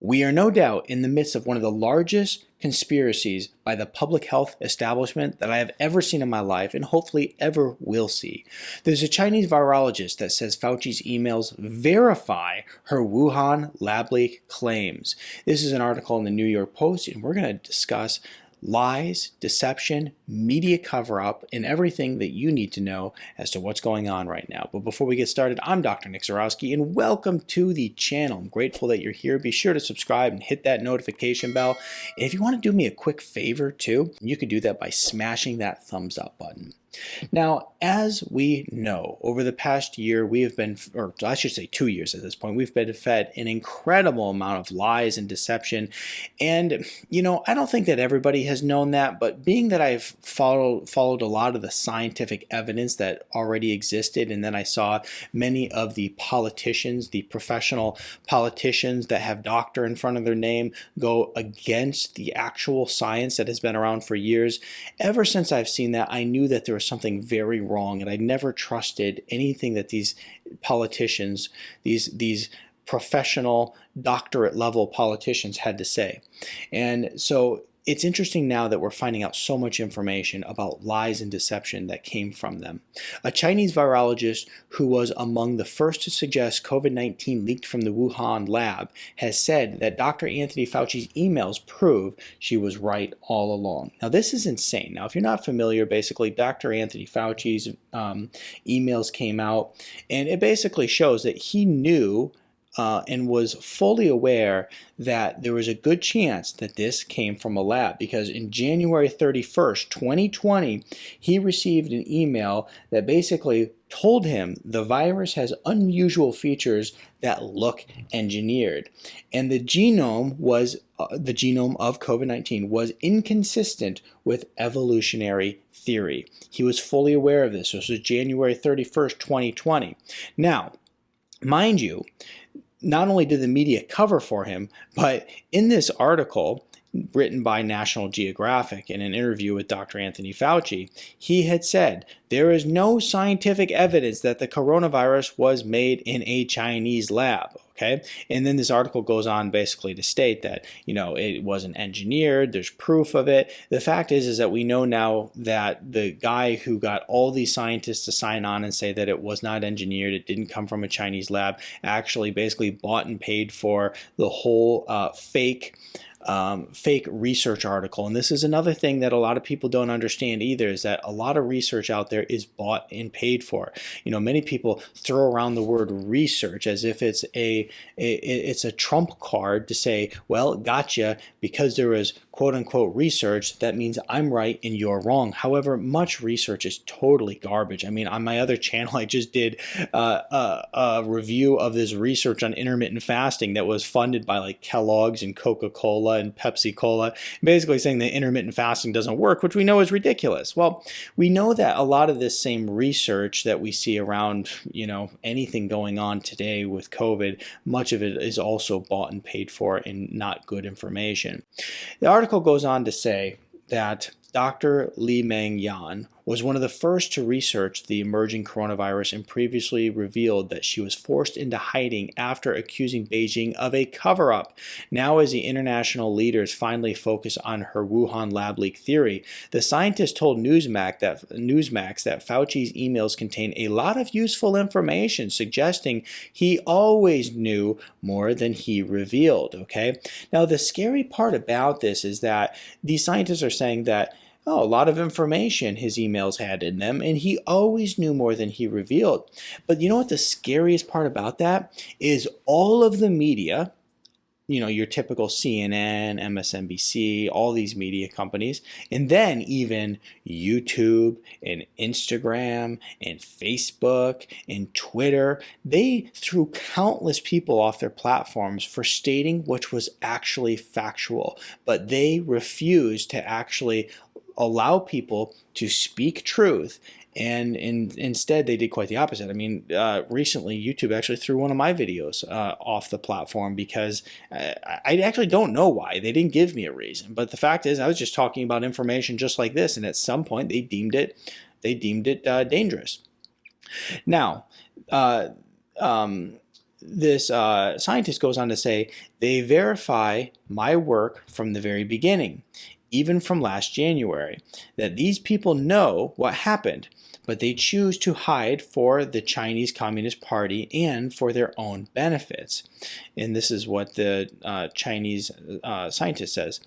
We are no doubt in the midst of one of the largest conspiracies by the public health establishment that I have ever seen in my life and hopefully ever will see. There's a Chinese virologist that says Fauci's emails verify her Wuhan lab leak claims. This is an article in the New York Post, and we're going to discuss lies, deception, media cover-up, and everything that you need to know as to what's going on right now. But before we get started, I'm Dr. Nick Zarowski, and welcome to the channel. I'm grateful that you're here. Be sure to subscribe and hit that notification bell. And if you want to do me a quick favor too, you can do that by smashing that thumbs up button. Now, as we know, over the past year, we have been, or I should say 2 years at this point, we've been fed an incredible amount of lies and deception. And, I don't think that everybody has known that, but being that I've followed a lot of the scientific evidence that already existed, and then I saw many of the politicians, the professional politicians that have doctor in front of their name, go against the actual science that has been around for years. Ever since I've seen that, I knew that there was something very wrong, and I never trusted anything that these politicians, these professional doctorate level politicians had to say. And so it's interesting now that we're finding out so much information about lies and deception that came from them. A Chinese virologist who was among the first to suggest COVID-19 leaked from the Wuhan lab has said that Dr. Anthony Fauci's emails prove she was right all along. Now, this is insane. Now, if you're not familiar, basically, Dr. Anthony Fauci's emails came out, and it basically shows that he knew and was fully aware that there was a good chance that this came from a lab, because in January 31st, 2020, he received an email that basically told him the virus has unusual features that look engineered. And the genome of COVID-19 was inconsistent with evolutionary theory. He was fully aware of this. This was January 31st, 2020. Now, mind you, not only did the media cover for him, but in this article written by National Geographic in an interview with Dr. Anthony Fauci, he had said, there is no scientific evidence that the coronavirus was made in a Chinese lab. Okay. And then this article goes on basically to state that, it wasn't engineered. There's proof of it. The fact is that we know now that the guy who got all these scientists to sign on and say that it was not engineered, it didn't come from a Chinese lab, actually basically bought and paid for the whole fake research article. And this is another thing that a lot of people don't understand either, is that a lot of research out there is bought and paid for. Many people throw around the word research as if it's a trump card to say, well, gotcha, because there was quote unquote research, that means I'm right and you're wrong. However, much research is totally garbage. I mean, on my other channel, I just did a review of this research on intermittent fasting that was funded by like Kellogg's and Coca-Cola and Pepsi Cola, basically saying that intermittent fasting doesn't work, which we know is ridiculous. Well, we know that a lot of this same research that we see around, anything going on today with COVID, much of it is also bought and paid for and not good information. The article goes on to say that Dr. Li Meng Yan was one of the first to research the emerging coronavirus and previously revealed that she was forced into hiding after accusing Beijing of a cover-up. Now, as the international leaders finally focus on her Wuhan lab leak theory, the scientist told Newsmax that Fauci's emails contain a lot of useful information, suggesting he always knew more than he revealed. Okay? Now, the scary part about this is that these scientists are saying that a lot of information his emails had in them, and he always knew more than he revealed. But you know what the scariest part about that is? All of the media, your typical CNN, MSNBC, all these media companies, and then even YouTube and Instagram and Facebook and Twitter, they threw countless people off their platforms for stating which was actually factual, but they refused to actually allow people to speak truth, and instead they did quite the opposite. I mean, recently YouTube actually threw one of my videos off the platform because I actually don't know why. They didn't give me a reason, but the fact is I was just talking about information just like this, and at some point they deemed it dangerous. Now, this scientist goes on to say, they verify my work from the very beginning, even from last January, that these people know what happened, but they choose to hide for the Chinese Communist Party and for their own benefits. And this is what the Chinese scientist says.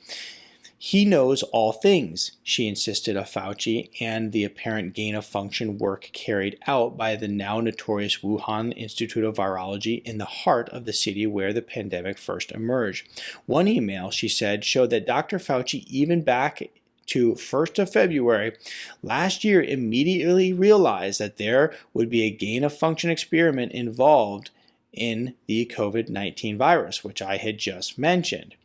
He knows all things, she insisted of Fauci and the apparent gain-of-function work carried out by the now notorious Wuhan Institute of Virology in the heart of the city where the pandemic first emerged. One email, she said, showed that Dr. Fauci, even back to 1st of February last year, immediately realized that there would be a gain-of-function experiment involved in the COVID-19 virus, which I had just mentioned.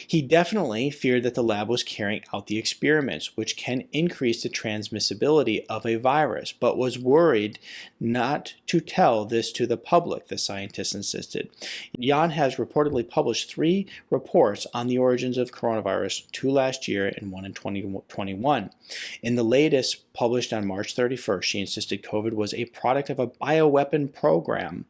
He definitely feared that the lab was carrying out the experiments, which can increase the transmissibility of a virus, but was worried not to tell this to the public, the scientist insisted. Yan has reportedly published 3 reports on the origins of coronavirus, 2 last year and 1 in 2021. In the latest, published on March 31st, she insisted COVID was a product of a bioweapon program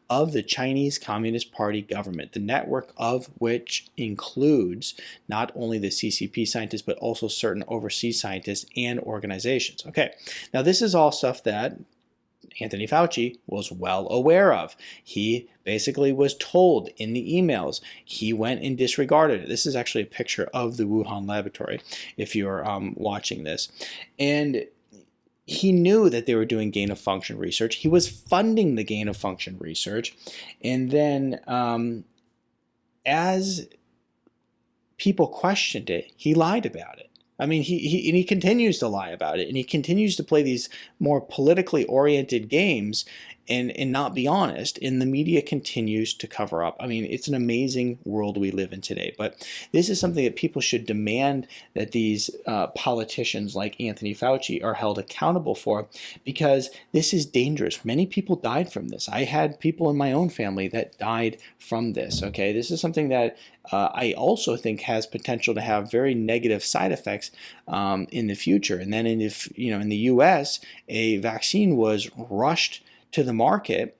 of the Chinese Communist Party government, the network of which includes not only the CCP scientists, but also certain overseas scientists and organizations. Okay, now this is all stuff that Anthony Fauci was well aware of. He basically was told in the emails. He went and disregarded it. This is actually a picture of the Wuhan laboratory, if you're watching this. And he knew that they were doing gain-of-function research. He was funding the gain-of-function research. And then as people questioned it, he lied about it. I mean, he continues to lie about it, and he continues to play these more politically oriented games and not be honest, and the media continues to cover up. I mean, it's an amazing world we live in today, but this is something that people should demand that these politicians like Anthony Fauci are held accountable for, because this is dangerous. Many people died from this. I had people in my own family that died from this, okay? This is something that I also think has potential to have very negative side effects in the future. And then in the U.S., a vaccine was rushed to the market,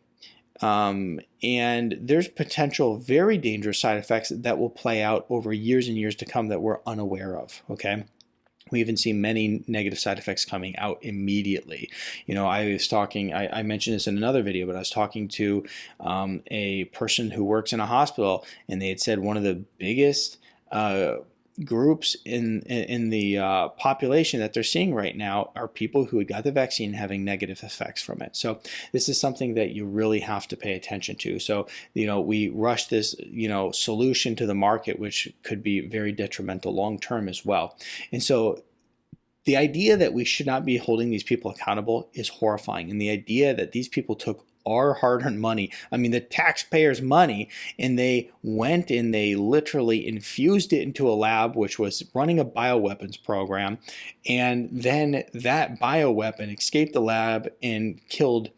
and there's potential very dangerous side effects that will play out over years and years to come that we're unaware of, okay? We even see many negative side effects coming out immediately. I was talking, I mentioned this in another video, but I was talking to a person who works in a hospital, and they had said one of the biggest groups in the population that they're seeing right now are people who had got the vaccine having negative effects from it. So this is something that you really have to pay attention to. So we rush this solution to the market, which could be very detrimental long term as well. And so the idea that we should not be holding these people accountable is horrifying, and the idea that these people took our hard-earned money, I mean the taxpayers' money, and they went and they literally infused it into a lab which was running a bioweapons program, and then that bioweapon escaped the lab and killed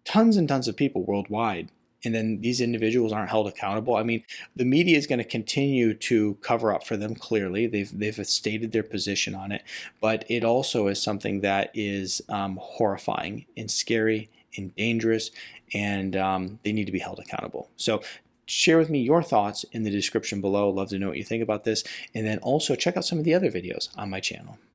tons and tons of people worldwide. And then these individuals aren't held accountable. I mean, the media is going to continue to cover up for them, clearly. They've stated their position on it. But it also is something that is horrifying and scary and dangerous, and they need to be held accountable. So share with me your thoughts in the description below. Love to know what you think about this. And then also check out some of the other videos on my channel.